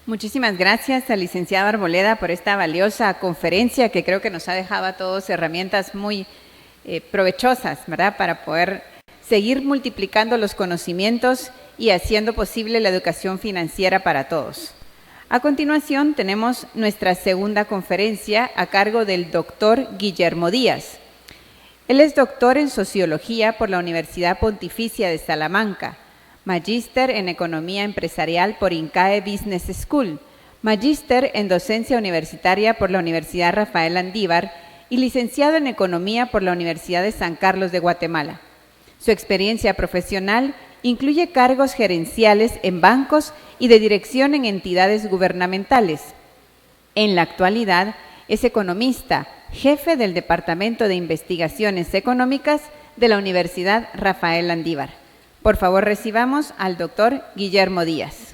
Muchísimas gracias al licenciado Arboleda por esta valiosa conferencia que creo que nos ha dejado a todos herramientas muy provechosas, ¿verdad? Para poder seguir multiplicando los conocimientos y haciendo posible la educación financiera para todos. A continuación tenemos nuestra segunda conferencia a cargo del doctor Guillermo Díaz. Él es doctor en Sociología por la Universidad Pontificia de Salamanca, magíster en Economía Empresarial por INCAE Business School, magíster en Docencia Universitaria por la Universidad Rafael Andívar y licenciado en Economía por la Universidad de San Carlos de Guatemala. Su experiencia profesional incluye cargos gerenciales en bancos y de dirección en entidades gubernamentales. En la actualidad es economista, jefe del Departamento de Investigaciones Económicas de la Universidad Rafael Andívar. Por favor, recibamos al doctor Guillermo Díaz.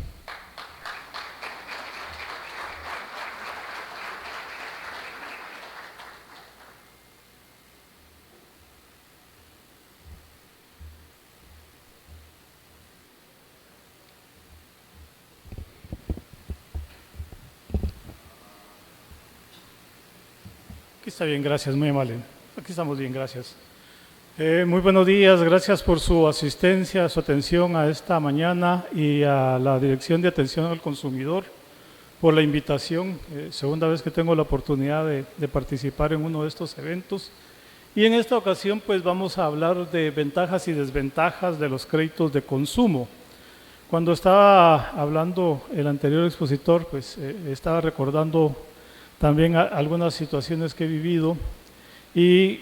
Aquí está bien, gracias, muy amable. Aquí estamos bien, gracias. Muy buenos días, gracias por su asistencia, su atención a esta mañana y a la Dirección de Atención al Consumidor por la invitación. Segunda vez que tengo la oportunidad de participar en uno de estos eventos. Y en esta ocasión pues vamos a hablar de ventajas y desventajas de los créditos de consumo. Cuando estaba hablando el anterior expositor, pues estaba recordando también algunas situaciones que he vivido y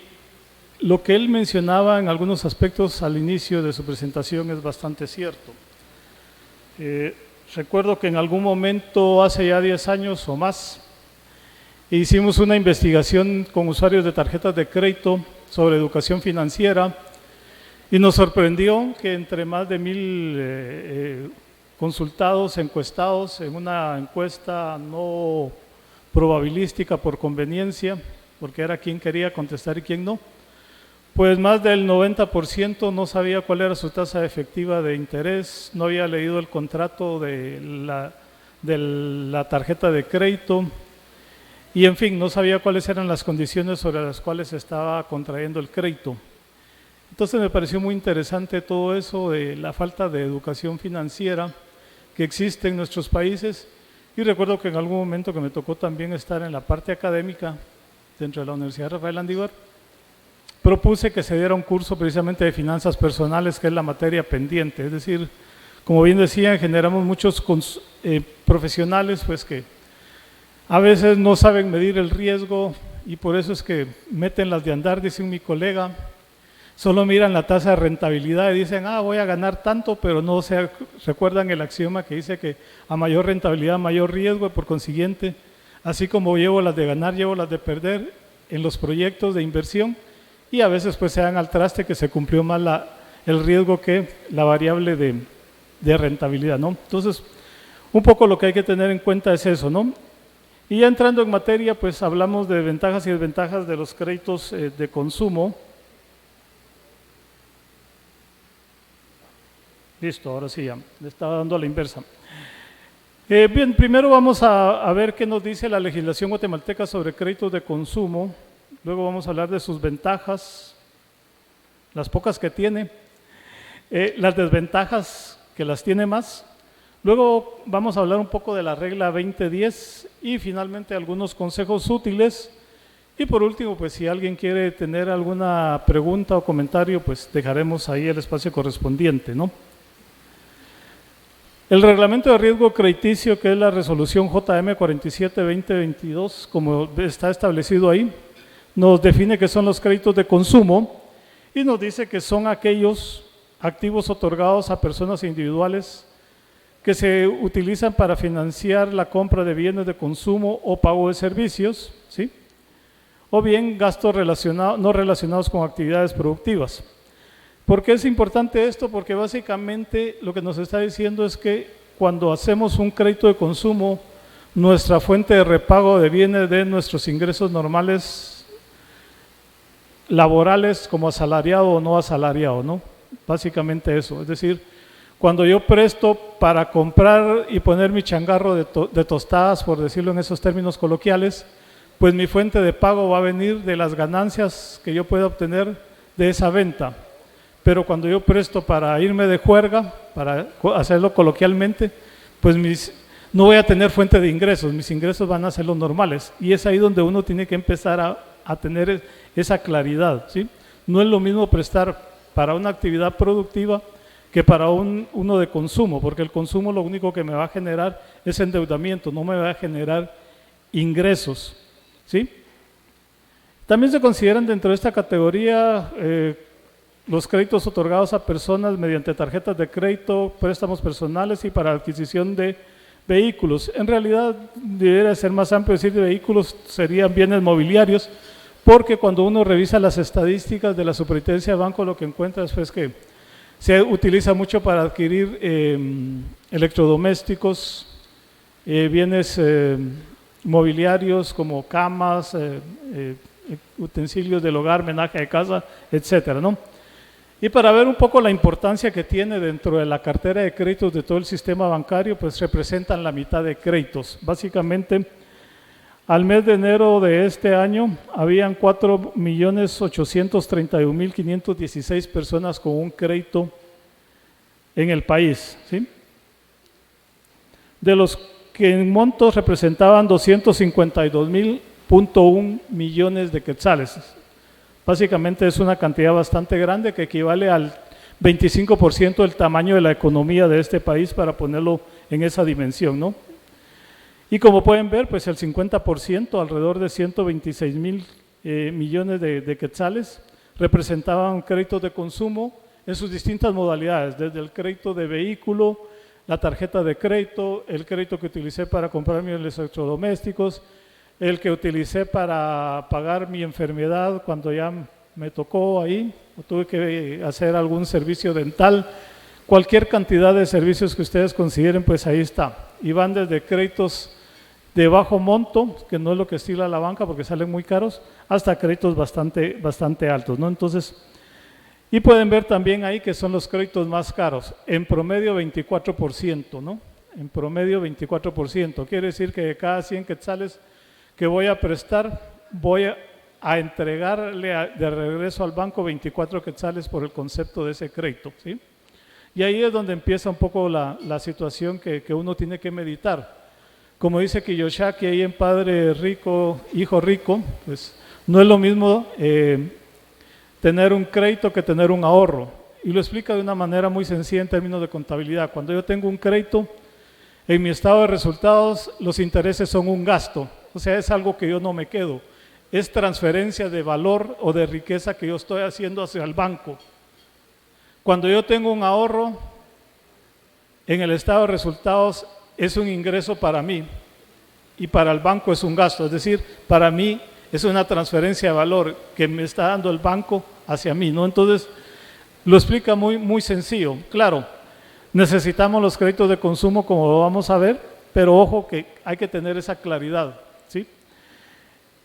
lo que él mencionaba en algunos aspectos al inicio de su presentación es bastante cierto. Recuerdo que en algún momento, hace ya 10 años o más, hicimos una investigación con usuarios de tarjetas de crédito sobre educación financiera y nos sorprendió que entre más de 1000 consultados, encuestados, en una encuesta no probabilística por conveniencia, porque era quien quería contestar y quien no, pues más del 90% no sabía cuál era su tasa efectiva de interés, no había leído el contrato de la tarjeta de crédito y en fin, no sabía cuáles eran las condiciones sobre las cuales estaba contrayendo el crédito. Entonces me pareció muy interesante todo eso de la falta de educación financiera que existe en nuestros países y recuerdo que en algún momento que me tocó también estar en la parte académica dentro de la Universidad Rafael Andívar, propuse que se diera un curso precisamente de finanzas personales, que es la materia pendiente. Es decir, como bien decían, generamos muchos profesionales pues que a veces no saben medir el riesgo y por eso es que meten las de andar, dice mi colega, solo miran la tasa de rentabilidad y dicen, voy a ganar tanto, pero no se recuerdan el axioma que dice que a mayor rentabilidad, mayor riesgo, y por consiguiente, así como llevo las de ganar, llevo las de perder en los proyectos de inversión, y a veces pues se dan al traste que se cumplió más el riesgo que la variable de rentabilidad, ¿no? Entonces, un poco lo que hay que tener en cuenta es eso, ¿no? Y ya entrando en materia, pues hablamos de ventajas y desventajas de los créditos de consumo. Listo, ahora sí ya, le estaba dando a la inversa. Bien, primero vamos a ver qué nos dice la legislación guatemalteca sobre créditos de consumo. Luego vamos a hablar de sus ventajas, las pocas que tiene, las desventajas que las tiene más. Luego vamos a hablar un poco de la regla 2010 y finalmente algunos consejos útiles. Y por último, pues si alguien quiere tener alguna pregunta o comentario, pues dejaremos ahí el espacio correspondiente, ¿no? El reglamento de riesgo crediticio, que es la resolución JM 47-2022, como está establecido ahí, nos define que son los créditos de consumo y nos dice que son aquellos activos otorgados a personas individuales que se utilizan para financiar la compra de bienes de consumo o pago de servicios, ¿sí? O bien gastos no relacionados con actividades productivas. ¿Por qué es importante esto? Porque básicamente lo que nos está diciendo es que cuando hacemos un crédito de consumo, nuestra fuente de repago viene de nuestros ingresos normales laborales como asalariado o no asalariado, ¿no? Básicamente eso, es decir, Cuando yo presto para comprar y poner mi changarro de tostadas, por decirlo en esos términos coloquiales, pues mi fuente de pago va a venir de las ganancias que yo pueda obtener de esa venta. Pero cuando yo presto para irme de juerga, para hacerlo coloquialmente, pues no voy a tener fuente de ingresos, mis ingresos van a ser los normales. Y es ahí donde uno tiene que empezar a tener esa claridad, ¿sí? No es lo mismo prestar para una actividad productiva que para uno de consumo, porque el consumo lo único que me va a generar es endeudamiento, no me va a generar ingresos, ¿sí? También se consideran dentro de esta categoría los créditos otorgados a personas mediante tarjetas de crédito, préstamos personales y para adquisición de vehículos. En realidad debería ser más amplio decir de vehículos, serían bienes mobiliarios, porque cuando uno revisa las estadísticas de la Superintendencia de Banco, lo que encuentra es pues, que se utiliza mucho para adquirir electrodomésticos, bienes mobiliarios como camas, utensilios del hogar, menaje de casa, etcétera, ¿no? Y para ver un poco la importancia que tiene dentro de la cartera de créditos de todo el sistema bancario, pues representan la mitad de créditos. Básicamente, al mes de enero de este año, habían 4.831.516 personas con un crédito en el país, ¿sí? De los que en montos representaban 252.1 millones de quetzales. Básicamente es una cantidad bastante grande que equivale al 25% del tamaño de la economía de este país, para ponerlo en esa dimensión, ¿no? Y como pueden ver, pues el 50%, alrededor de 126.000 millones de quetzales, representaban créditos de consumo en sus distintas modalidades, desde el crédito de vehículo, la tarjeta de crédito, el crédito que utilicé para comprar mis electrodomésticos, el que utilicé para pagar mi enfermedad cuando ya me tocó ahí, o tuve que hacer algún servicio dental, cualquier cantidad de servicios que ustedes consideren, pues ahí está. Y van desde créditos de bajo monto, que no es lo que estila la banca porque salen muy caros, hasta créditos bastante altos, ¿no? Entonces, y pueden ver también ahí que son los créditos más caros, en promedio 24%, ¿no? En promedio 24%, quiere decir que de cada 100 quetzales que voy a prestar, voy a entregarle de regreso al banco 24 quetzales por el concepto de ese crédito, ¿sí? Y ahí es donde empieza un poco la situación que uno tiene que meditar. Como dice Kiyosaki ahí en Padre Rico, Hijo Rico, pues no es lo mismo tener un crédito que tener un ahorro. Y lo explica de una manera muy sencilla en términos de contabilidad. Cuando yo tengo un crédito, en mi estado de resultados los intereses son un gasto. O sea, es algo que yo no me quedo, es transferencia de valor o de riqueza que yo estoy haciendo hacia el banco. Cuando yo tengo un ahorro, en el estado de resultados es un ingreso para mí y para el banco es un gasto, es decir, para mí es una transferencia de valor que me está dando el banco hacia mí, ¿no? Entonces, lo explica muy sencillo. Claro, necesitamos los créditos de consumo como lo vamos a ver, pero ojo que hay que tener esa claridad, ¿sí?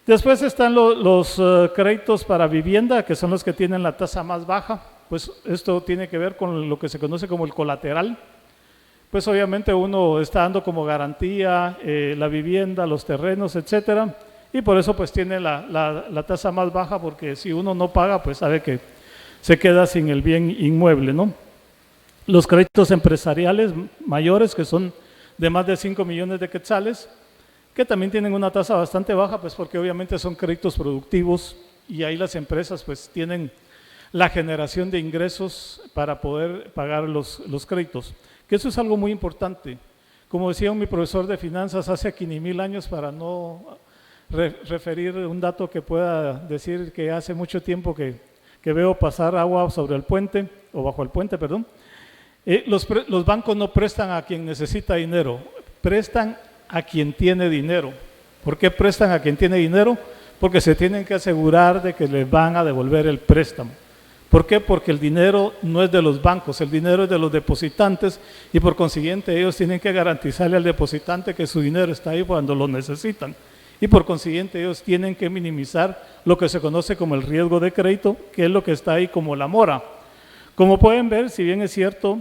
Después están los créditos para vivienda, que son los que tienen la tasa más baja. Pues esto tiene que ver con lo que se conoce como el colateral. Pues obviamente uno está dando como garantía la vivienda, los terrenos, etcétera, y por eso pues tiene la tasa más baja, porque si uno no paga, pues sabe que se queda sin el bien inmueble, ¿no? Los créditos empresariales mayores, que son de más de 5 millones de quetzales, que también tienen una tasa bastante baja, pues porque obviamente son créditos productivos y ahí las empresas pues tienen la generación de ingresos para poder pagar los créditos, que eso es algo muy importante. Como decía mi profesor de finanzas hace 5,000 años, para no referir un dato que pueda decir que hace mucho tiempo que veo pasar agua sobre el puente, o bajo el puente, perdón, los bancos no prestan a quien necesita dinero, prestan a quien tiene dinero. ¿Por qué prestan a quien tiene dinero? Porque se tienen que asegurar de que les van a devolver el préstamo. ¿Por qué? Porque el dinero no es de los bancos, el dinero es de los depositantes y por consiguiente ellos tienen que garantizarle al depositante que su dinero está ahí cuando lo necesitan. Y por consiguiente ellos tienen que minimizar lo que se conoce como el riesgo de crédito, que es lo que está ahí como la mora. Como pueden ver, si bien es cierto,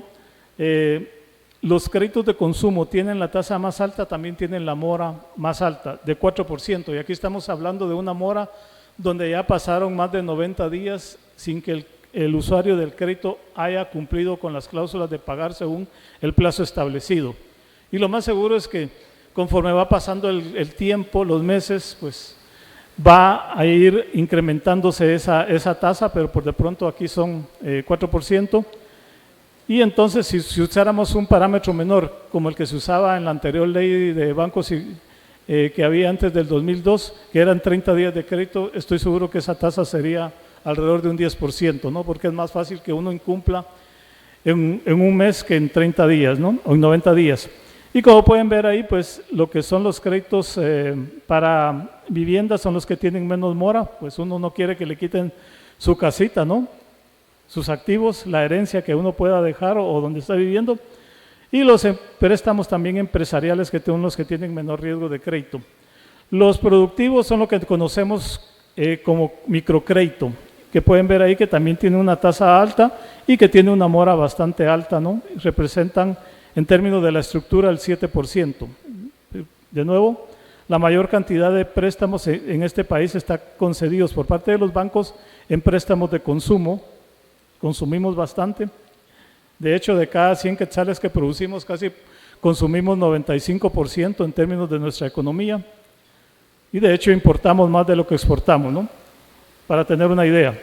Los créditos de consumo tienen la tasa más alta, también tienen la mora más alta, de 4%. Y aquí estamos hablando de una mora donde ya pasaron más de 90 días sin que el usuario del crédito haya cumplido con las cláusulas de pagar según el plazo establecido. Y lo más seguro es que conforme va pasando el tiempo, los meses, pues va a ir incrementándose esa tasa, pero por de pronto aquí son 4%. Y entonces si usáramos un parámetro menor, como el que se usaba en la anterior ley de bancos que había antes del 2002, que eran 30 días de crédito, estoy seguro que esa tasa sería alrededor de un 10%, ¿no? Porque es más fácil que uno incumpla en un mes que en 30 días, ¿no? O en 90 días. Y como pueden ver ahí, pues lo que son los créditos para viviendas son los que tienen menos mora, pues uno no quiere que le quiten su casita, ¿no? Sus activos, la herencia que uno pueda dejar o donde está viviendo, y los préstamos también empresariales que son los que tienen menor riesgo de crédito. Los productivos son lo que conocemos como microcrédito, que pueden ver ahí que también tiene una tasa alta y que tiene una mora bastante alta, ¿no? Representan en términos de la estructura el 7%. De nuevo, la mayor cantidad de préstamos en este país está concedidos por parte de los bancos en préstamos de consumo. Consumimos bastante. De hecho, de cada 100 quetzales que producimos, casi consumimos 95% en términos de nuestra economía. Y de hecho importamos más de lo que exportamos, ¿no? Para tener una idea.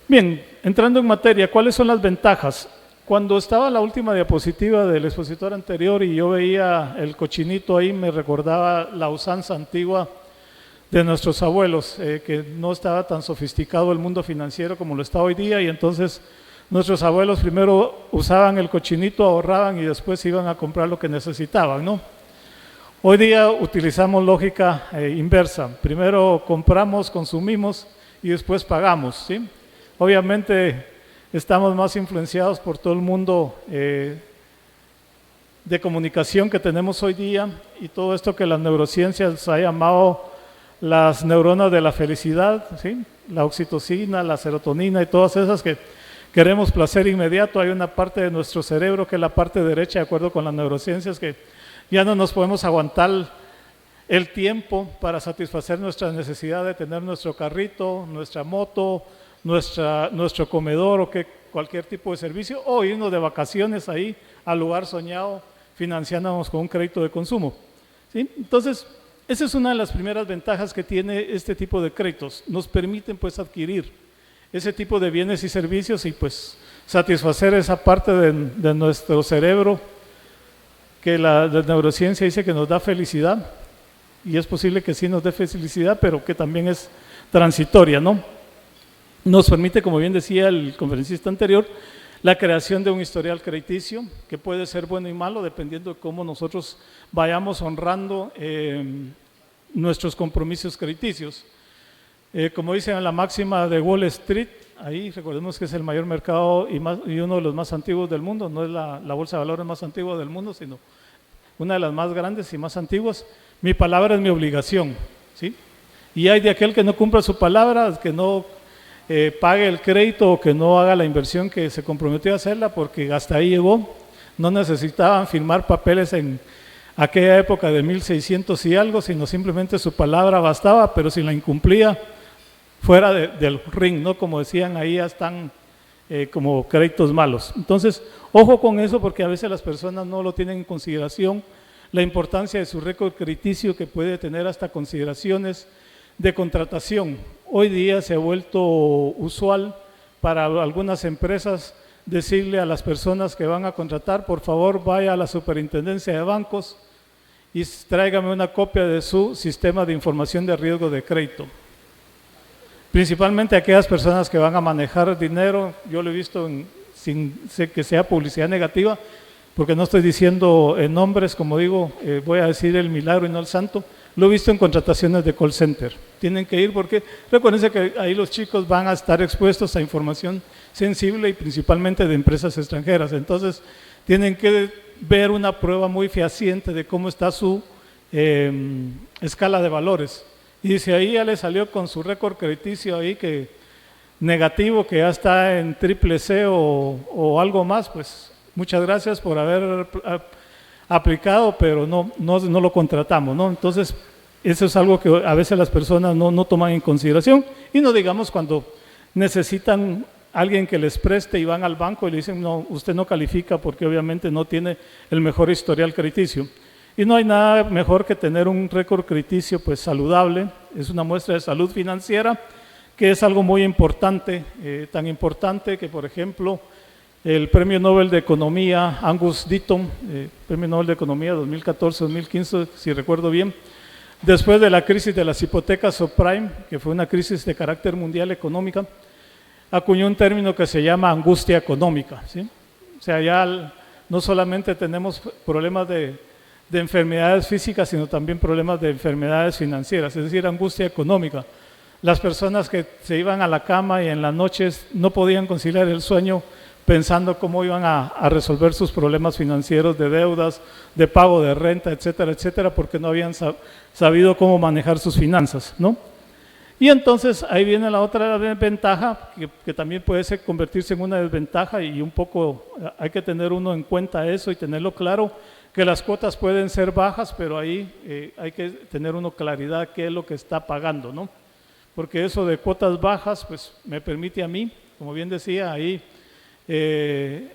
Bien, entrando en materia, ¿cuáles son las ventajas? Cuando estaba la última diapositiva del expositor anterior y yo veía el cochinito ahí, me recordaba la usanza antigua de nuestros abuelos, que no estaba tan sofisticado el mundo financiero como lo está hoy día, y entonces nuestros abuelos primero usaban el cochinito, ahorraban y después iban a comprar lo que necesitaban, ¿no? Hoy día utilizamos lógica inversa, primero compramos, consumimos y después pagamos, ¿sí? Obviamente estamos más influenciados por todo el mundo de comunicación que tenemos hoy día y todo esto que las neurociencias ha llamado las neuronas de la felicidad, ¿sí? La oxitocina, la serotonina y todas esas que queremos placer inmediato. Hay una parte de nuestro cerebro que es la parte derecha, de acuerdo con las neurociencias, que ya no nos podemos aguantar el tiempo para satisfacer nuestra necesidad de tener nuestro carrito, nuestra moto, nuestro comedor o cualquier tipo de servicio, o irnos de vacaciones ahí al lugar soñado financiándonos con un crédito de consumo, ¿sí? Entonces, esa es una de las primeras ventajas que tiene este tipo de créditos. Nos permiten pues adquirir ese tipo de bienes y servicios y pues satisfacer esa parte de nuestro cerebro que la neurociencia dice que nos da felicidad, y es posible que sí nos dé felicidad, pero que también es transitoria, ¿no? Nos permite, como bien decía el conferencista anterior, la creación de un historial crediticio que puede ser bueno y malo dependiendo de cómo nosotros vayamos honrando nuestros compromisos crediticios. Como dicen en la máxima de Wall Street, ahí recordemos que es el mayor mercado y uno de los más antiguos del mundo, no es la bolsa de valores más antigua del mundo, sino una de las más grandes y más antiguas. Mi palabra es mi obligación, ¿sí? Y hay de aquel que no cumpla su palabra, que no pague el crédito o que no haga la inversión que se comprometió a hacerla porque hasta ahí llegó. No necesitaban firmar papeles en aquella época de 1600 y algo, sino simplemente su palabra bastaba, pero si la incumplía, fuera del ring, ¿no? Como decían, ahí ya están como créditos malos. Entonces, ojo con eso porque a veces las personas no lo tienen en consideración, la importancia de su récord crediticio que puede tener hasta consideraciones de contratación. Hoy día se ha vuelto usual para algunas empresas decirle a las personas que van a contratar, por favor vaya a la superintendencia de bancos y tráigame una copia de su sistema de información de riesgo de crédito. Principalmente aquellas personas que van a manejar dinero, yo lo he visto sin que sea publicidad negativa, porque no estoy diciendo nombres, como digo, voy a decir el milagro y no el santo. Lo he visto en contrataciones de call center. Tienen que ir porque recuérdense que ahí los chicos van a estar expuestos a información sensible y principalmente de empresas extranjeras. Entonces, tienen que ver una prueba muy fehaciente de cómo está su escala de valores. Y si ahí ya le salió con su récord crediticio ahí que negativo que ya está en triple C o algo más, pues muchas gracias por haber aplicado, pero no lo contratamos, ¿no? Entonces, eso es algo que a veces las personas no toman en consideración, y no digamos cuando necesitan alguien que les preste y van al banco y le dicen, no, usted no califica porque obviamente no tiene el mejor historial crediticio. Y no hay nada mejor que tener un récord crediticio pues saludable, es una muestra de salud financiera, que es algo muy importante, tan importante que, por ejemplo, el Premio Nobel de Economía, Angus Deaton, Premio Nobel de Economía 2014-2015, si recuerdo bien, después de la crisis de las hipotecas subprime, que fue una crisis de carácter mundial económica, acuñó un término que se llama angustia económica, ¿sí? O sea, ya no solamente tenemos problemas de enfermedades físicas, sino también problemas de enfermedades financieras, es decir, angustia económica. Las personas que se iban a la cama y en las noches no podían conciliar el sueño pensando cómo iban a resolver sus problemas financieros de deudas, de pago de renta, etcétera, etcétera, porque no habían sabido cómo manejar sus finanzas, ¿no? Y entonces ahí viene la otra desventaja, que también puede convertirse en una desventaja, y un poco hay que tener uno en cuenta eso y tenerlo claro, que las cuotas pueden ser bajas, pero ahí hay que tener uno claridad qué es lo que está pagando, ¿no? Porque eso de cuotas bajas, pues me permite a mí, como bien decía ahí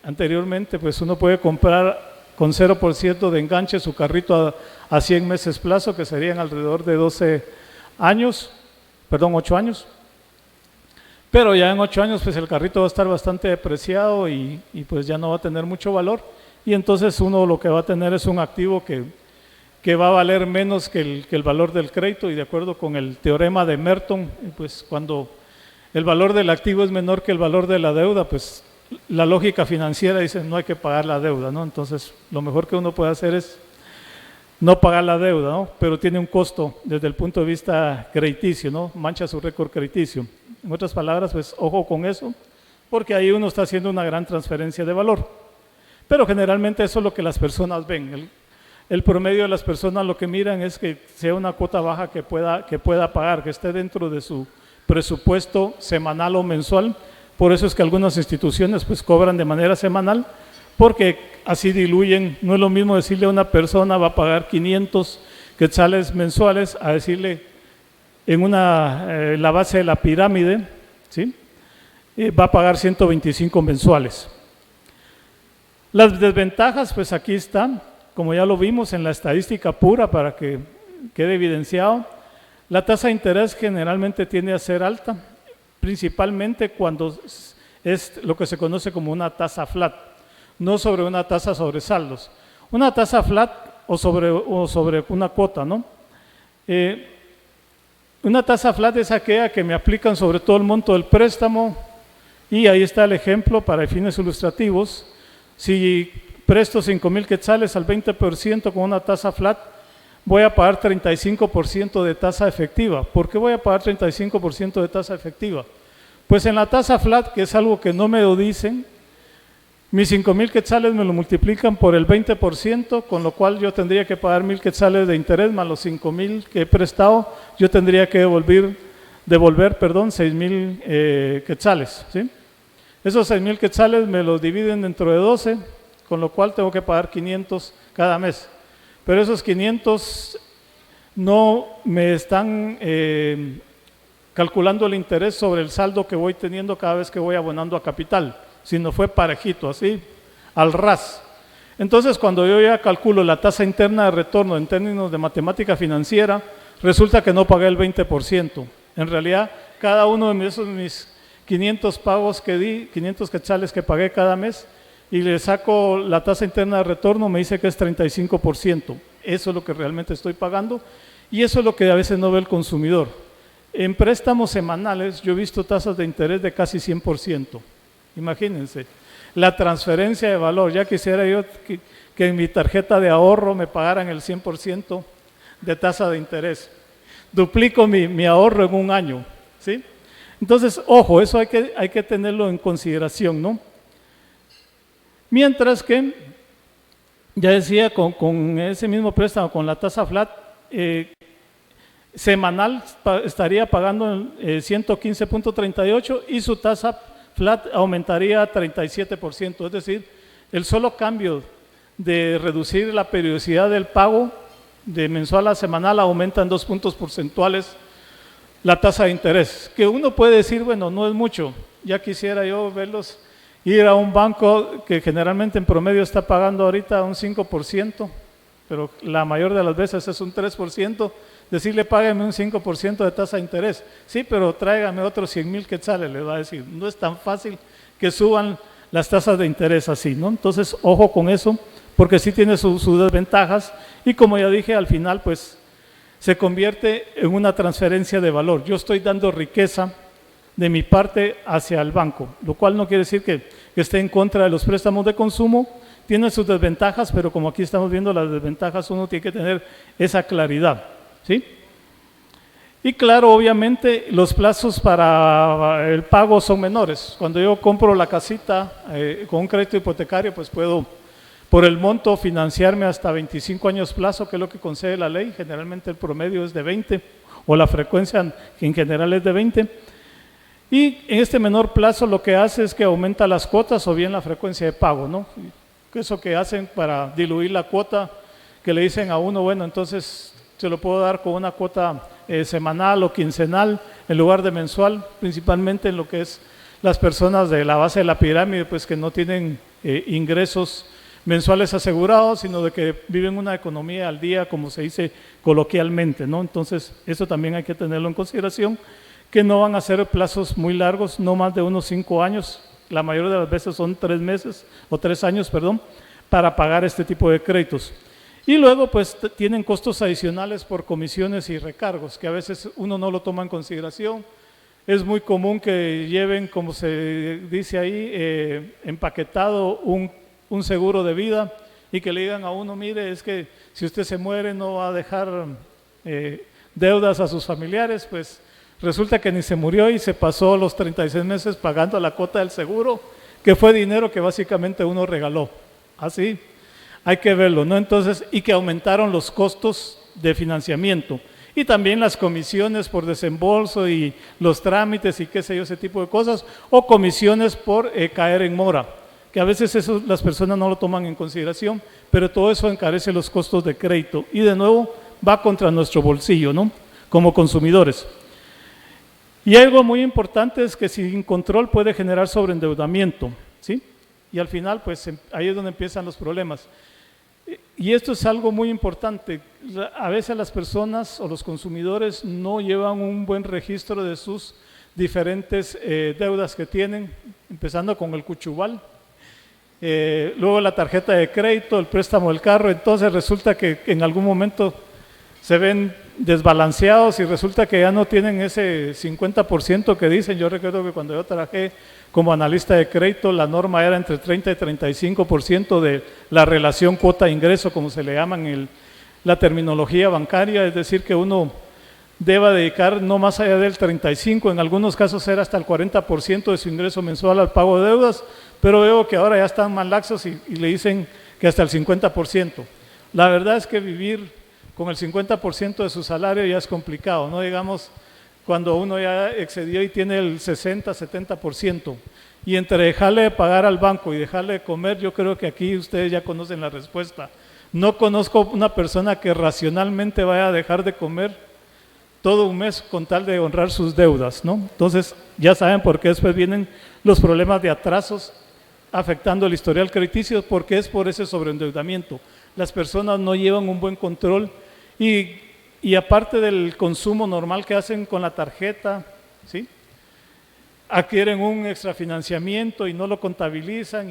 anteriormente, pues uno puede comprar con 0% de enganche su carrito a 100 meses plazo, que serían alrededor de 8 años, pero ya en 8 años pues el carrito va a estar bastante depreciado y pues ya no va a tener mucho valor, y entonces uno lo que va a tener es un activo que va a valer menos que el valor del crédito, y de acuerdo con el teorema de Merton, pues cuando el valor del activo es menor que el valor de la deuda, pues la lógica financiera dice no hay que pagar la deuda, ¿no? Entonces lo mejor que uno puede hacer es no pagar la deuda, ¿no? Pero tiene un costo desde el punto de vista crediticio, ¿no? Mancha su récord crediticio. En otras palabras, pues ojo con eso, porque ahí uno está haciendo una gran transferencia de valor. Pero generalmente eso es lo que las personas ven. El promedio de las personas lo que miran es que sea una cuota baja que pueda pagar, que esté dentro de su presupuesto semanal o mensual. Por eso es que algunas instituciones pues cobran de manera semanal, porque así diluyen. No es lo mismo decirle a una persona va a pagar 500 quetzales mensuales a decirle en la base de la pirámide, ¿sí? Va a pagar 125 mensuales. Las desventajas, pues aquí están, como ya lo vimos en la estadística pura para que quede evidenciado. La tasa de interés generalmente tiende a ser alta, principalmente cuando es lo que se conoce como una tasa flat, no sobre una tasa sobre saldos. Una tasa flat o sobre una cuota, ¿no? Una tasa flat es aquella que me aplican sobre todo el monto del préstamo, y ahí está el ejemplo para fines ilustrativos. Si presto 5,000 quetzales al 20% con una tasa flat, voy a pagar 35% de tasa efectiva. ¿Por qué voy a pagar 35% de tasa efectiva? Pues en la tasa flat, que es algo que no me lo dicen, mis 5,000 quetzales me lo multiplican por el 20%, con lo cual yo tendría que pagar 1,000 quetzales de interés más los 5,000 que he prestado, yo tendría que devolver 6,000 quetzales, ¿sí? Esos 6,000 quetzales me los dividen dentro de 12, con lo cual tengo que pagar 500 cada mes. Pero esos 500 no me están calculando el interés sobre el saldo que voy teniendo cada vez que voy abonando a capital, sino fue parejito, así, al ras. Entonces, cuando yo ya calculo la tasa interna de retorno en términos de matemática financiera, resulta que no pagué el 20%. En realidad, cada uno de esos mis 500 pagos que di, 500 quetzales que pagué cada mes, y le saco la tasa interna de retorno, me dice que es 35%. Eso es lo que realmente estoy pagando, y eso es lo que a veces no ve el consumidor. En préstamos semanales yo he visto tasas de interés de casi 100%. Imagínense, la transferencia de valor. Ya quisiera yo que en mi tarjeta de ahorro me pagaran el 100% de tasa de interés. Duplico mi ahorro en un año, ¿sí? Entonces, ojo, eso hay que tenerlo en consideración, ¿no? Mientras que, ya decía, con ese mismo préstamo, con la tasa flat, semanal estaría pagando 115.38 y su tasa flat aumentaría a 37%, es decir, el solo cambio de reducir la periodicidad del pago de mensual a semanal aumenta en 2 puntos porcentuales la tasa de interés, que uno puede decir, bueno, no es mucho, ya quisiera yo verlos ir a un banco que generalmente en promedio está pagando ahorita un 5%, pero la mayor de las veces es un 3%, decirle págame un 5% de tasa de interés, sí, pero tráigame otros 100,000 quetzales, le va a decir, no es tan fácil que suban las tasas de interés así, ¿no? Entonces, ojo con eso, porque sí tiene sus desventajas y como ya dije, al final pues se convierte en una transferencia de valor. Yo estoy dando riqueza de mi parte hacia el banco, lo cual no quiere decir que esté en contra de los préstamos de consumo, tiene sus desventajas, pero como aquí estamos viendo las desventajas, uno tiene que tener esa claridad, ¿sí? Y claro, obviamente los plazos para el pago son menores. Cuando yo compro la casita con un crédito hipotecario, pues puedo por el monto financiarme hasta 25 años plazo, que es lo que concede la ley. Generalmente el promedio es de 20 o la frecuencia en general es de 20. Y en este menor plazo lo que hace es que aumenta las cuotas o bien la frecuencia de pago, ¿no? Eso que hacen para diluir la cuota, que le dicen a uno, bueno, entonces se lo puedo dar con una cuota semanal o quincenal en lugar de mensual, principalmente en lo que es las personas de la base de la pirámide, pues que no tienen ingresos mensuales asegurados, sino de que viven una economía al día, como se dice coloquialmente, ¿no? Entonces, eso también hay que tenerlo en consideración, que no van a ser plazos muy largos, no más de unos 5 años, la mayoría de las veces son 3 meses, o 3 años, perdón, para pagar este tipo de créditos. Y luego, pues, tienen costos adicionales por comisiones y recargos, que a veces uno no lo toma en consideración. Es muy común que lleven, como se dice ahí, empaquetado un seguro de vida y que le digan a uno, mire, es que si usted se muere no va a dejar deudas a sus familiares, pues resulta que ni se murió y se pasó los 36 meses pagando la cuota del seguro, que fue dinero que básicamente uno regaló. Así hay que verlo, ¿no? Entonces, y que aumentaron los costos de financiamiento y también las comisiones por desembolso y los trámites y qué sé yo, ese tipo de cosas, o comisiones por caer en mora, que a veces eso las personas no lo toman en consideración, pero todo eso encarece los costos de crédito y de nuevo va contra nuestro bolsillo, ¿no? Como consumidores. Y algo muy importante es que sin control puede generar sobreendeudamiento, ¿sí? Y al final, pues ahí es donde empiezan los problemas. Y esto es algo muy importante. A veces las personas o los consumidores no llevan un buen registro de sus diferentes deudas que tienen, empezando con el cuchubal, luego la tarjeta de crédito, el préstamo del carro. Entonces resulta que en algún momento se ven desbalanceados y resulta que ya no tienen ese 50% que dicen. Yo recuerdo que cuando yo trabajé como analista de crédito, la norma era entre 30 y 35% de la relación cuota-ingreso, como se le llama en la terminología bancaria, es decir, que uno deba dedicar no más allá del 35%, en algunos casos era hasta el 40% de su ingreso mensual al pago de deudas, pero veo que ahora ya están más laxos y le dicen que hasta el 50%. La verdad es que vivir con el 50% de su salario ya es complicado, no digamos cuando uno ya excedió y tiene el 60-70%. Y entre dejarle de pagar al banco y dejarle de comer, yo creo que aquí ustedes ya conocen la respuesta. No conozco una persona que racionalmente vaya a dejar de comer todo un mes con tal de honrar sus deudas, ¿no? Entonces ya saben por qué después vienen los problemas de atrasos afectando el historial crediticio, porque es por ese sobreendeudamiento. Las personas no llevan un buen control y aparte del consumo normal que hacen con la tarjeta, ¿sí?, adquieren un extrafinanciamiento y no lo contabilizan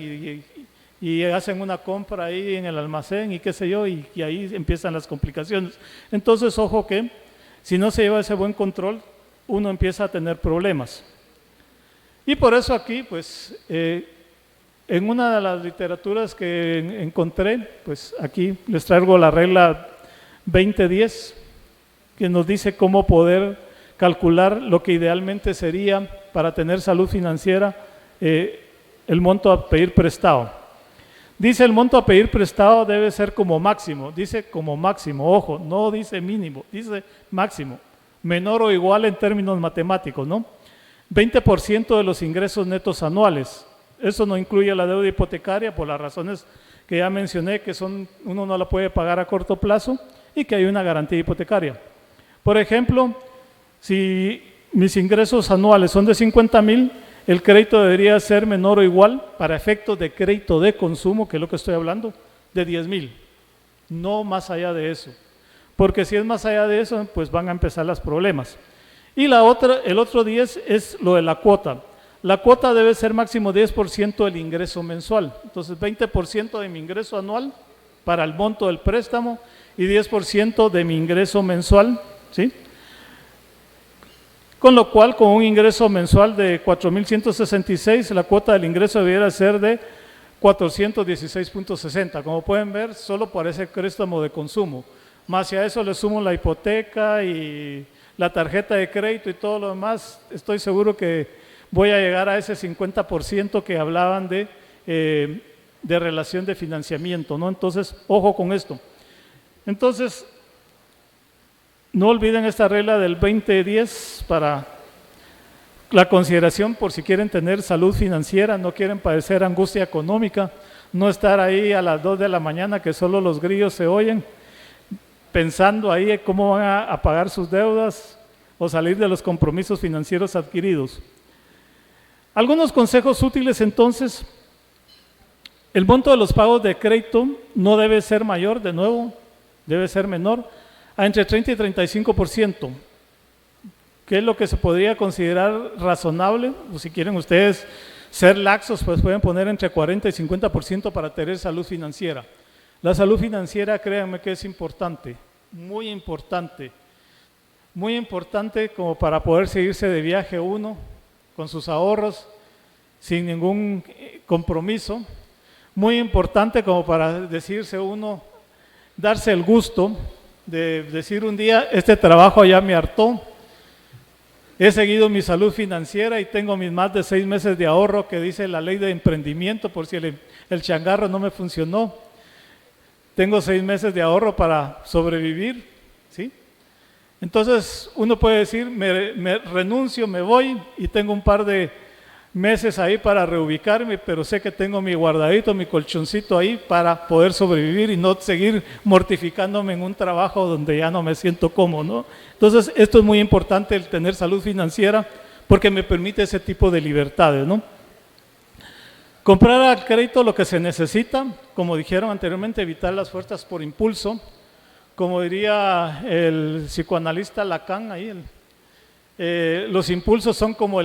y hacen una compra ahí en el almacén y qué sé yo, y ahí empiezan las complicaciones. Entonces, ojo que si no se lleva ese buen control, uno empieza a tener problemas. Y por eso aquí, pues, en una de las literaturas que encontré, pues aquí les traigo la regla 2010, que nos dice cómo poder calcular lo que idealmente sería para tener salud financiera, el monto a pedir prestado. Dice el monto a pedir prestado debe ser como máximo, dice como máximo, ojo, no dice mínimo, dice máximo. menor o igual en términos matemáticos, ¿no? 20% de los ingresos netos anuales. Eso no incluye la deuda hipotecaria por las razones que ya mencioné, que uno no la puede pagar a corto plazo y que hay una garantía hipotecaria. Por ejemplo, si mis ingresos anuales son de 50,000, el crédito debería ser menor o igual, para efectos de crédito de consumo, que es lo que estoy hablando, de 10,000, no más allá de eso. Porque si es más allá de eso, pues van a empezar los problemas. Y el otro 10 es lo de la cuota. La cuota debe ser máximo 10% del ingreso mensual. Entonces, 20% de mi ingreso anual para el monto del préstamo y 10% de mi ingreso mensual, ¿sí? Con lo cual, con un ingreso mensual de 4,166, la cuota del ingreso debiera ser de 416,60. Como pueden ver, solo por ese préstamo de consumo. Más si a eso le sumo la hipoteca y la tarjeta de crédito y todo lo demás, estoy seguro que voy a llegar a ese 50% que hablaban de relación de financiamiento, ¿no? Entonces, ojo con esto. Entonces, no olviden esta regla del 20-10 para la consideración por si quieren tener salud financiera, no quieren padecer angustia económica, no estar ahí a las 2 de la mañana que solo los grillos se oyen, pensando ahí cómo van a pagar sus deudas o salir de los compromisos financieros adquiridos. Algunos consejos útiles entonces: el monto de los pagos de crédito no debe ser mayor, de nuevo, debe ser menor a entre 30 y 35%, que es lo que se podría considerar razonable, o si quieren ustedes ser laxos, pues pueden poner entre 40 y 50% para tener salud financiera. La salud financiera, créanme que es importante, muy importante como para poder seguirse de viaje uno, con sus ahorros, sin ningún compromiso, muy importante como para decirse uno, darse el gusto de decir un día, este trabajo ya me hartó, he seguido mi salud financiera y tengo mis más de 6 meses de ahorro que dice la ley de emprendimiento, por si el changarro no me funcionó, tengo 6 meses de ahorro para sobrevivir, ¿sí? Entonces uno puede decir, me renuncio, me voy y tengo un par de meses ahí para reubicarme, pero sé que tengo mi guardadito, mi colchoncito ahí para poder sobrevivir y no seguir mortificándome en un trabajo donde ya no me siento cómodo, ¿no? Entonces esto es muy importante, el tener salud financiera, porque me permite ese tipo de libertades, ¿no? Comprar al crédito lo que se necesita, como dijeron anteriormente, evitar las fuerzas por impulso. Como diría el psicoanalista Lacan, ahí, los impulsos son como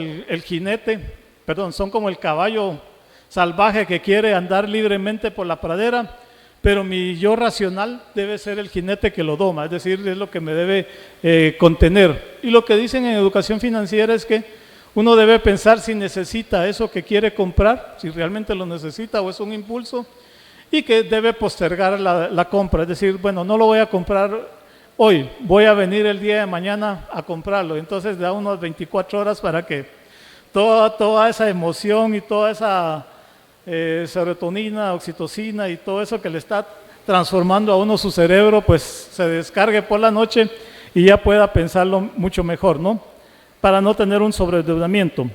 son como el caballo salvaje que quiere andar libremente por la pradera, pero mi yo racional debe ser el jinete que lo doma, es decir, es lo que me debe contener. Y lo que dicen en educación financiera es que uno debe pensar si necesita eso que quiere comprar, si realmente lo necesita o es un impulso, y que debe postergar la compra, es decir, bueno, no lo voy a comprar hoy, voy a venir el día de mañana a comprarlo. Entonces da unas 24 horas para que toda esa emoción y toda esa serotonina, oxitocina y todo eso que le está transformando a uno su cerebro, pues se descargue por la noche y ya pueda pensarlo mucho mejor, ¿no? Para no tener un sobreendeudamiento.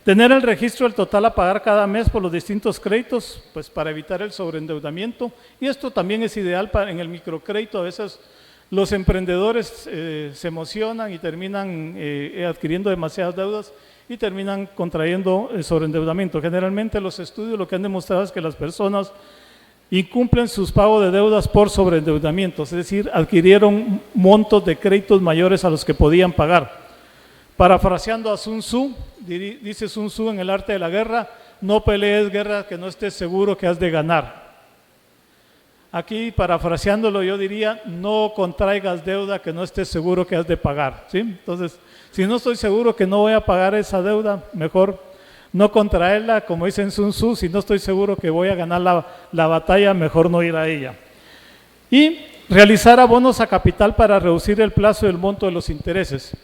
Tener el registro del total a pagar cada mes por los distintos créditos, pues para evitar el sobreendeudamiento. Y esto también es ideal en el microcrédito. A veces los emprendedores se emocionan y terminan adquiriendo demasiadas deudas y terminan contrayendo sobreendeudamiento. Generalmente los estudios lo que han demostrado es que las personas incumplen sus pagos de deudas por sobreendeudamiento, es decir, adquirieron montos de créditos mayores a los que podían pagar. Parafraseando a Sun Tzu, dice Sun Tzu en El arte de la guerra, no pelees guerra que no estés seguro que has de ganar. Aquí, parafraseándolo, yo diría, no contraigas deuda que no estés seguro que has de pagar, ¿sí? Entonces, si no estoy seguro que no voy a pagar esa deuda, mejor no contraerla, como dice en Sun Tzu, si no estoy seguro que voy a ganar la batalla, mejor no ir a ella. Y realizar abonos a capital para reducir el plazo y el monto de los intereses.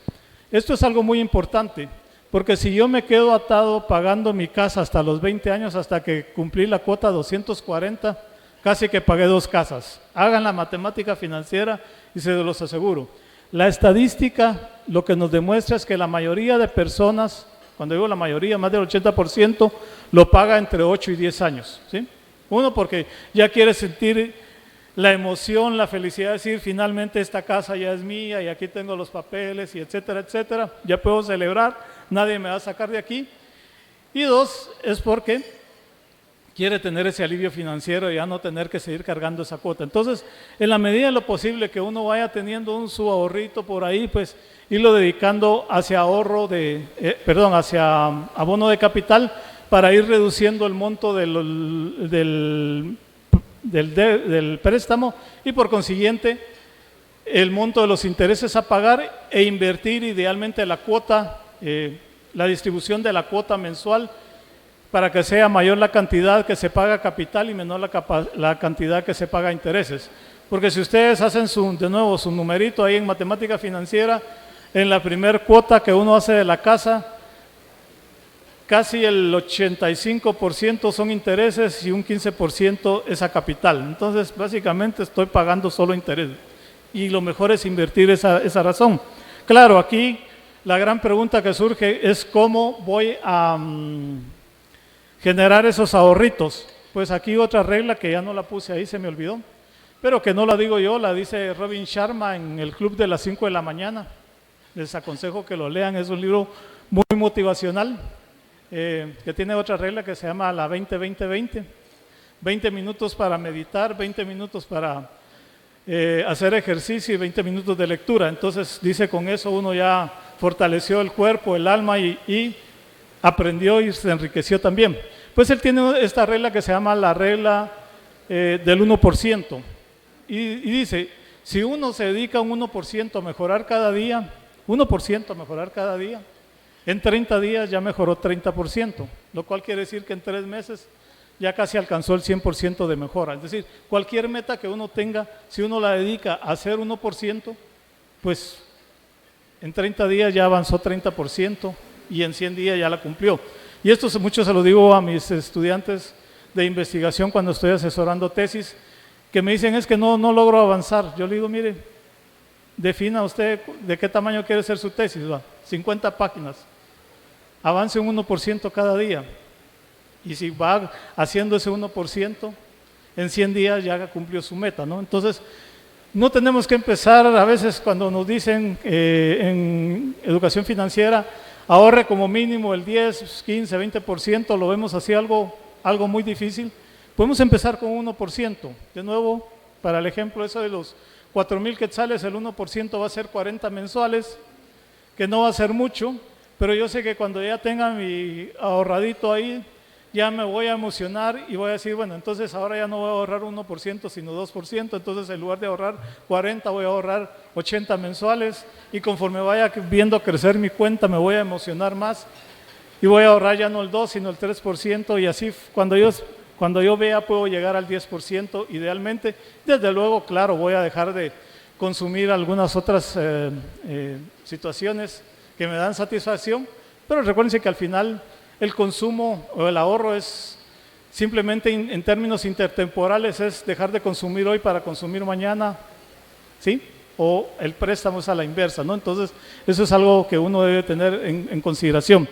Esto es algo muy importante, porque si yo me quedo atado pagando mi casa hasta los 20 años, hasta que cumplí la cuota 240, casi que pagué 2 casas. Hagan la matemática financiera y se los aseguro. La estadística lo que nos demuestra es que la mayoría de personas, cuando digo la mayoría, más del 80%, lo paga entre 8 y 10 años, ¿sí? Uno, porque ya quiere sentir la emoción, la felicidad de decir, finalmente esta casa ya es mía y aquí tengo los papeles y etcétera, etcétera, ya puedo celebrar, nadie me va a sacar de aquí. Y dos, es porque quiere tener ese alivio financiero y ya no tener que seguir cargando esa cuota. Entonces, en la medida de lo posible que uno vaya teniendo su ahorrito por ahí, pues irlo dedicando hacia hacia abono de capital para ir reduciendo el monto del préstamo y por consiguiente el monto de los intereses a pagar e invertir idealmente la cuota, la distribución de la cuota mensual para que sea mayor la cantidad que se paga capital y menor la cantidad que se paga intereses. Porque si ustedes hacen de nuevo su numerito ahí en matemática financiera, en la primer cuota que uno hace de la casa, casi el 85% son intereses y un 15% es a capital. Entonces, básicamente estoy pagando solo intereses. Y lo mejor es invertir esa razón. Claro, aquí la gran pregunta que surge es cómo voy a generar esos ahorritos. Pues aquí otra regla que ya no la puse ahí, se me olvidó, pero que no la digo yo, la dice Robin Sharma en el club de las 5 de la mañana. Les aconsejo que lo lean, es un libro muy motivacional, que tiene otra regla que se llama la 20-20-20. 20 minutos para meditar, 20 minutos para hacer ejercicio y 20 minutos de lectura. Entonces dice, con eso uno ya fortaleció el cuerpo, el alma y aprendió y se enriqueció también. Pues él tiene esta regla que se llama la regla del 1%. Y dice, si uno se dedica un 1% a mejorar cada día, 1% a mejorar cada día, en 30 días ya mejoró 30%, lo cual quiere decir que en 3 meses ya casi alcanzó el 100% de mejora. Es decir, cualquier meta que uno tenga, si uno la dedica a hacer 1%, pues en 30 días ya avanzó 30%. Y en 100 días ya la cumplió. Y esto mucho se lo digo a mis estudiantes de investigación cuando estoy asesorando tesis, que me dicen es que no logro avanzar. Yo le digo, mire, defina usted de qué tamaño quiere ser su tesis, 50 páginas, avance un 1% cada día. Y si va haciendo ese 1%, en 100 días ya cumplió su meta, ¿no? Entonces, no tenemos que empezar, a veces cuando nos dicen en educación financiera, ahorre como mínimo el 10, 15, 20%, lo vemos así algo muy difícil. Podemos empezar con 1%. De nuevo, para el ejemplo eso de los 4,000 quetzales, el 1% va a ser 40 mensuales, que no va a ser mucho, pero yo sé que cuando ya tenga mi ahorradito ahí, ya me voy a emocionar y voy a decir, bueno, entonces ahora ya no voy a ahorrar 1%, sino 2%, entonces en lugar de ahorrar 40, voy a ahorrar 80 mensuales, y conforme vaya viendo crecer mi cuenta, me voy a emocionar más, y voy a ahorrar ya no el 2, sino el 3%, y así cuando yo vea puedo llegar al 10% idealmente. Desde luego, claro, voy a dejar de consumir algunas otras situaciones que me dan satisfacción, pero recuérdense que al final el consumo o el ahorro es simplemente en términos intertemporales, es dejar de consumir hoy para consumir mañana, ¿sí? O el préstamo es a la inversa, ¿no? Entonces, eso es algo que uno debe tener en consideración.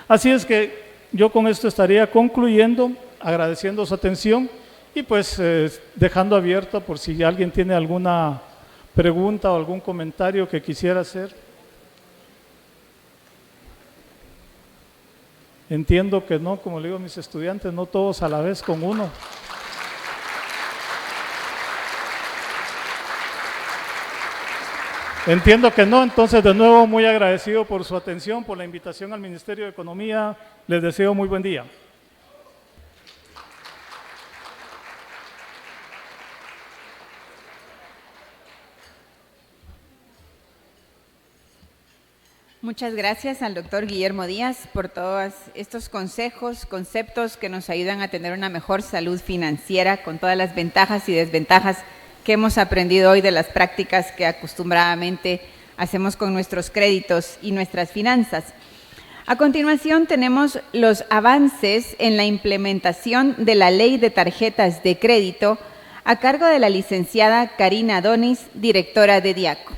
Así es que yo con esto estaría concluyendo, agradeciendo su atención y pues dejando abierto por si alguien tiene alguna pregunta o algún comentario que quisiera hacer. Entiendo que no, como le digo a mis estudiantes, no todos a la vez con uno. Entiendo que no, entonces de nuevo muy agradecido por su atención, por la invitación al Ministerio de Economía. Les deseo muy buen día. Muchas gracias al doctor Guillermo Díaz por todos estos consejos, conceptos que nos ayudan a tener una mejor salud financiera con todas las ventajas y desventajas que hemos aprendido hoy de las prácticas que acostumbradamente hacemos con nuestros créditos y nuestras finanzas. A continuación tenemos los avances en la implementación de la Ley de Tarjetas de Crédito a cargo de la licenciada Karina Donis, directora de DIACO.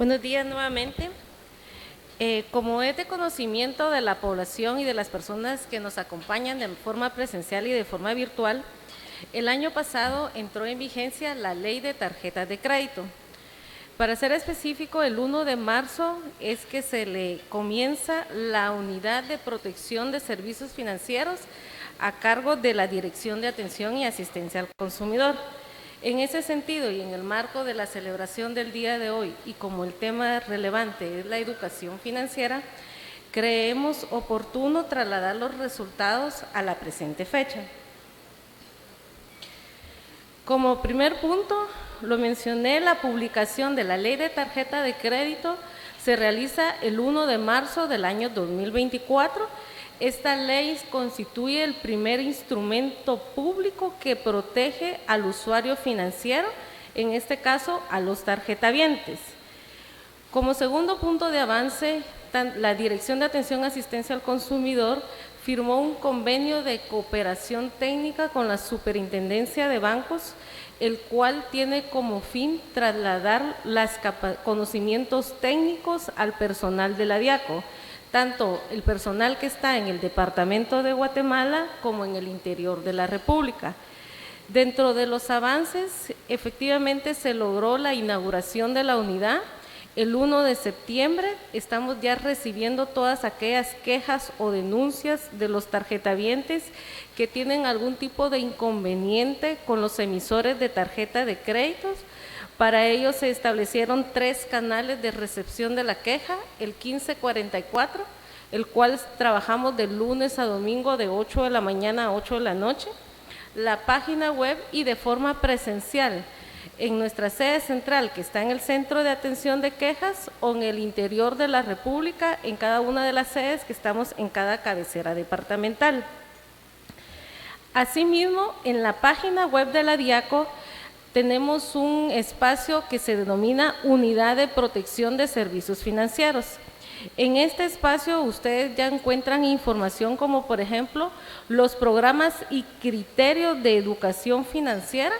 Buenos días nuevamente. Como es de conocimiento de la población y de las personas que nos acompañan de forma presencial y de forma virtual, el año pasado entró en vigencia la Ley de Tarjetas de Crédito. Para ser específico, el 1 de marzo es que se le comienza la Unidad de Protección de Servicios Financieros a cargo de la Dirección de Atención y Asistencia al Consumidor. En ese sentido y en el marco de la celebración del día de hoy y como el tema relevante es la educación financiera, creemos oportuno trasladar los resultados a la presente fecha. Como primer punto, lo mencioné, la publicación de la Ley de Tarjeta de Crédito se realiza el 1 de marzo del año 2024. Esta ley constituye el primer instrumento público que protege al usuario financiero, en este caso a los tarjetavientes. Como segundo punto de avance, la Dirección de Atención y Asistencia al Consumidor firmó un convenio de cooperación técnica con la Superintendencia de Bancos, el cual tiene como fin trasladar los conocimientos técnicos al personal de la DIACO, tanto el personal que está en el departamento de Guatemala como en el interior de la República. Dentro de los avances, efectivamente se logró la inauguración de la unidad. El 1 de septiembre estamos ya recibiendo todas aquellas quejas o denuncias de los tarjetavientes que tienen algún tipo de inconveniente con los emisores de tarjeta de créditos. Para ello se establecieron 3 canales de recepción de la queja, el 1544, el cual trabajamos de lunes a domingo de 8 de la mañana a 8 de la noche, la página web y de forma presencial en nuestra sede central que está en el Centro de Atención de Quejas o en el interior de la República, en cada una de las sedes que estamos en cada cabecera departamental. Asimismo, en la página web de la DIACO tenemos un espacio que se denomina Unidad de Protección de Servicios Financieros. En este espacio ustedes ya encuentran información como, por ejemplo, los programas y criterios de educación financiera,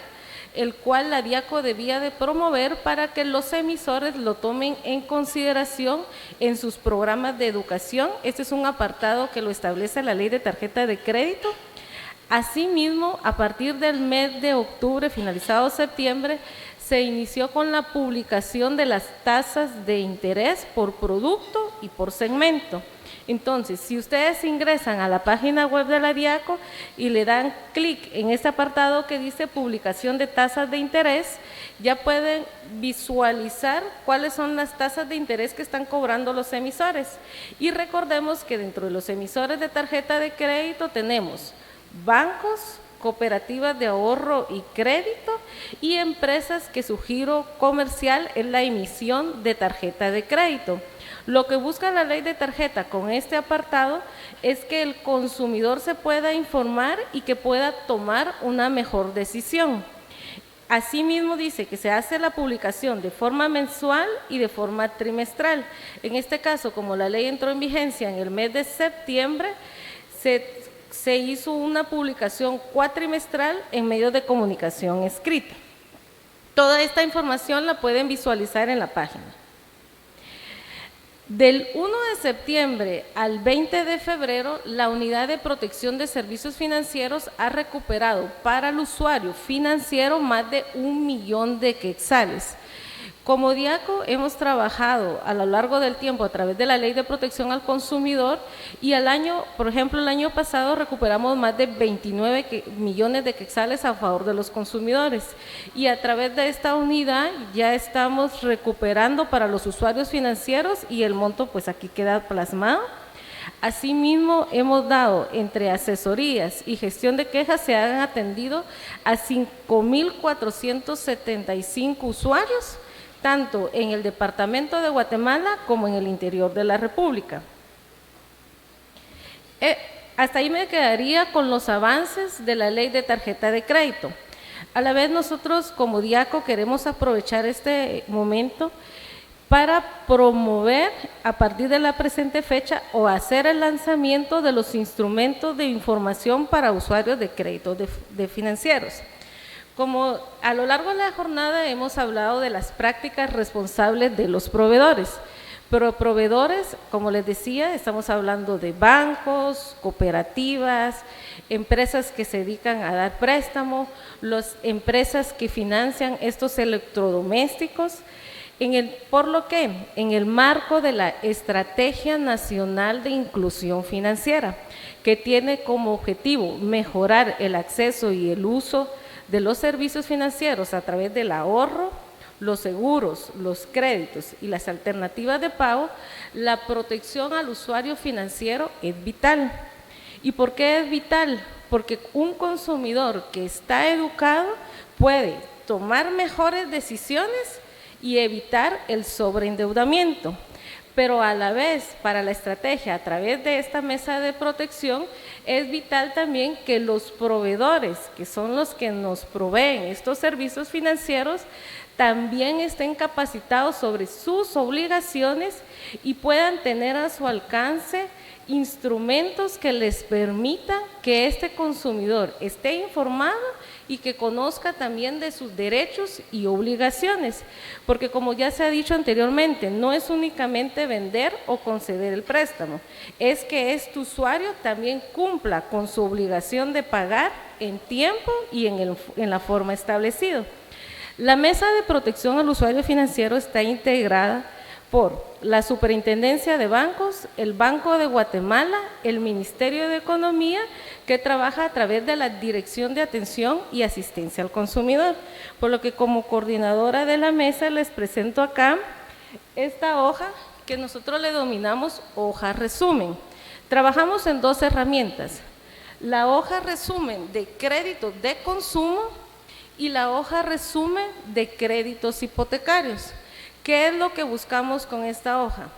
el cual la DIACO debía de promover para que los emisores lo tomen en consideración en sus programas de educación. Este es un apartado que lo establece la Ley de Tarjeta de Crédito. Asimismo, a partir del mes de octubre, finalizado septiembre, se inició con la publicación de las tasas de interés por producto y por segmento. Entonces, si ustedes ingresan a la página web de la DIACO y le dan clic en este apartado que dice publicación de tasas de interés, ya pueden visualizar cuáles son las tasas de interés que están cobrando los emisores. Y recordemos que dentro de los emisores de tarjeta de crédito tenemos bancos, cooperativas de ahorro y crédito y empresas que su giro comercial es la emisión de tarjeta de crédito. Lo que busca la ley de tarjeta con este apartado es que el consumidor se pueda informar y que pueda tomar una mejor decisión. Asimismo dice que se hace la publicación de forma mensual y de forma trimestral. En este caso, como la ley entró en vigencia en el mes de septiembre, se hizo una publicación cuatrimestral en medios de comunicación escrita. Toda esta información la pueden visualizar en la página. Del 1 de septiembre al 20 de febrero, la Unidad de Protección de Servicios Financieros ha recuperado para el usuario financiero más de 1 millón de quetzales. Como DIACO hemos trabajado a lo largo del tiempo a través de la Ley de Protección al Consumidor y al año, por ejemplo, el año pasado recuperamos más de 29 millones de quetzales a favor de los consumidores y a través de esta unidad ya estamos recuperando para los usuarios financieros y el monto pues aquí queda plasmado. Asimismo, hemos dado entre asesorías y gestión de quejas, se han atendido a 5.475 usuarios, tanto en el departamento de Guatemala como en el interior de la República. Hasta ahí me quedaría con los avances de la ley de tarjeta de crédito. A la vez nosotros como DIACO queremos aprovechar este momento para promover a partir de la presente fecha o hacer el lanzamiento de los instrumentos de información para usuarios de créditos de financieros. Como a lo largo de la jornada hemos hablado de las prácticas responsables de los proveedores, pero proveedores, como les decía, estamos hablando de bancos, cooperativas, empresas que se dedican a dar préstamo, las empresas que financian estos electrodomésticos, por lo que en el marco de la Estrategia Nacional de Inclusión Financiera, que tiene como objetivo mejorar el acceso y el uso de los servicios financieros a través del ahorro, los seguros, los créditos y las alternativas de pago, la protección al usuario financiero es vital. ¿Y por qué es vital? Porque un consumidor que está educado puede tomar mejores decisiones y evitar el sobreendeudamiento. Pero a la vez, para la estrategia, a través de esta mesa de protección, es vital también que los proveedores, que son los que nos proveen estos servicios financieros, también estén capacitados sobre sus obligaciones y puedan tener a su alcance instrumentos que les permitan que este consumidor esté informado y que conozca también de sus derechos y obligaciones, porque como ya se ha dicho anteriormente, no es únicamente vender o conceder el préstamo, es que este usuario también cumpla con su obligación de pagar en tiempo y en la forma establecida. La Mesa de Protección al Usuario Financiero está integrada por la Superintendencia de Bancos, el Banco de Guatemala, el Ministerio de Economía, que trabaja a través de la Dirección de Atención y Asistencia al Consumidor. Por lo que como coordinadora de la mesa les presento acá esta hoja que nosotros le denominamos hoja resumen. Trabajamos en dos herramientas, la hoja resumen de créditos de consumo y la hoja resumen de créditos hipotecarios. ¿Qué es lo que buscamos con esta hoja?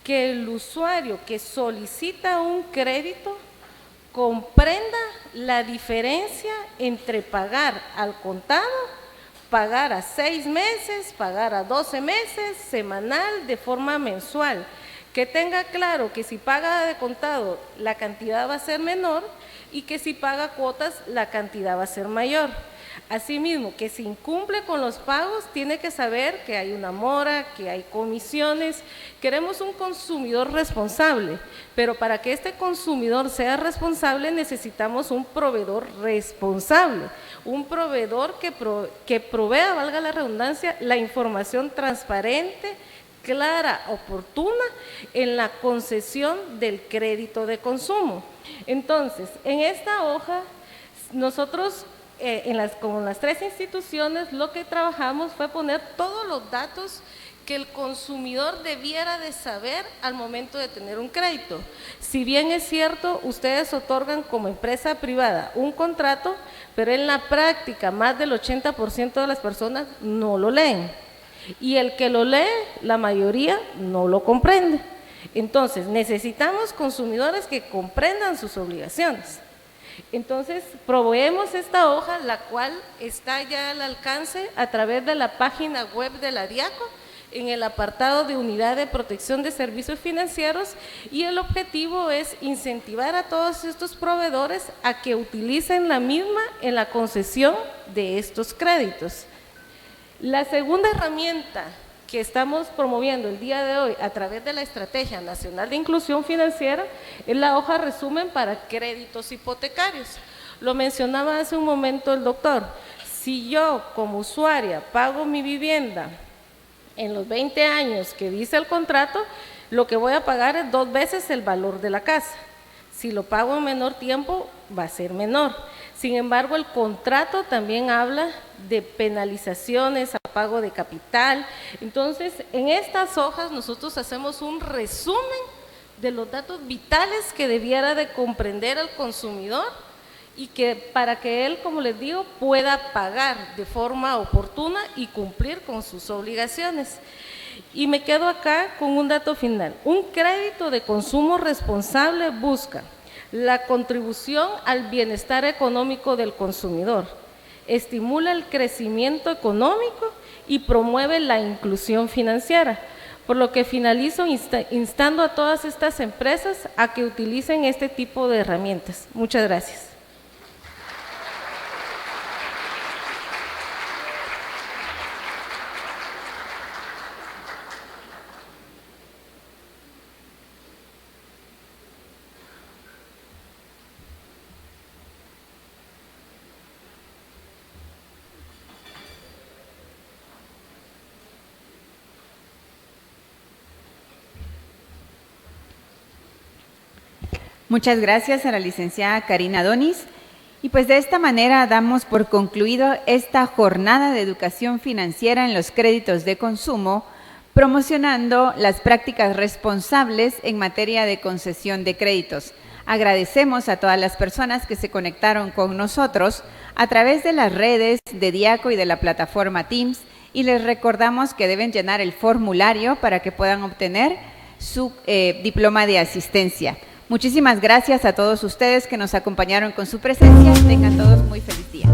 Que el usuario que solicita un crédito comprenda la diferencia entre pagar al contado, pagar a 6 meses, pagar a 12 meses, semanal, de forma mensual. Que tenga claro que si paga de contado la cantidad va a ser menor y que si paga cuotas la cantidad va a ser mayor. Asimismo, que si incumple con los pagos, tiene que saber que hay una mora, que hay comisiones. Queremos un consumidor responsable, pero para que este consumidor sea responsable necesitamos un proveedor responsable, un proveedor que provea, valga la redundancia, la información transparente, clara, oportuna en la concesión del crédito de consumo. Entonces, en esta hoja, nosotros con las tres instituciones lo que trabajamos fue poner todos los datos que el consumidor debiera de saber al momento de tener un crédito. Si bien es cierto, ustedes otorgan como empresa privada un contrato, pero en la práctica más del 80% de las personas no lo leen. Y el que lo lee, la mayoría no lo comprende. Entonces, necesitamos consumidores que comprendan sus obligaciones. Entonces, proveemos esta hoja, la cual está ya al alcance a través de la página web de la DIACO, en el apartado de Unidad de Protección de Servicios Financieros, y el objetivo es incentivar a todos estos proveedores a que utilicen la misma en la concesión de estos créditos. La segunda herramienta que estamos promoviendo el día de hoy a través de la Estrategia Nacional de Inclusión Financiera es la hoja resumen para créditos hipotecarios. Lo mencionaba hace un momento el doctor. Si yo como usuaria pago mi vivienda en los 20 años que dice el contrato, lo que voy a pagar es 2 veces el valor de la casa. Si lo pago en menor tiempo, va a ser menor. Sin embargo, el contrato también habla de penalizaciones a pago de capital. Entonces, en estas hojas nosotros hacemos un resumen de los datos vitales que debiera de comprender el consumidor y que para que él, como les digo, pueda pagar de forma oportuna y cumplir con sus obligaciones. Y me quedo acá con un dato final. Un crédito de consumo responsable busca la contribución al bienestar económico del consumidor, estimula el crecimiento económico y promueve la inclusión financiera, por lo que finalizo instando a todas estas empresas a que utilicen este tipo de herramientas. Muchas gracias. Muchas gracias a la licenciada Karina Donis. Y pues de esta manera damos por concluido esta jornada de educación financiera en los créditos de consumo, promocionando las prácticas responsables en materia de concesión de créditos. Agradecemos a todas las personas que se conectaron con nosotros a través de las redes de Diaco y de la plataforma Teams, y les recordamos que deben llenar el formulario para que puedan obtener su diploma de asistencia. Muchísimas gracias a todos ustedes que nos acompañaron con su presencia. Tengan todos muy feliz día.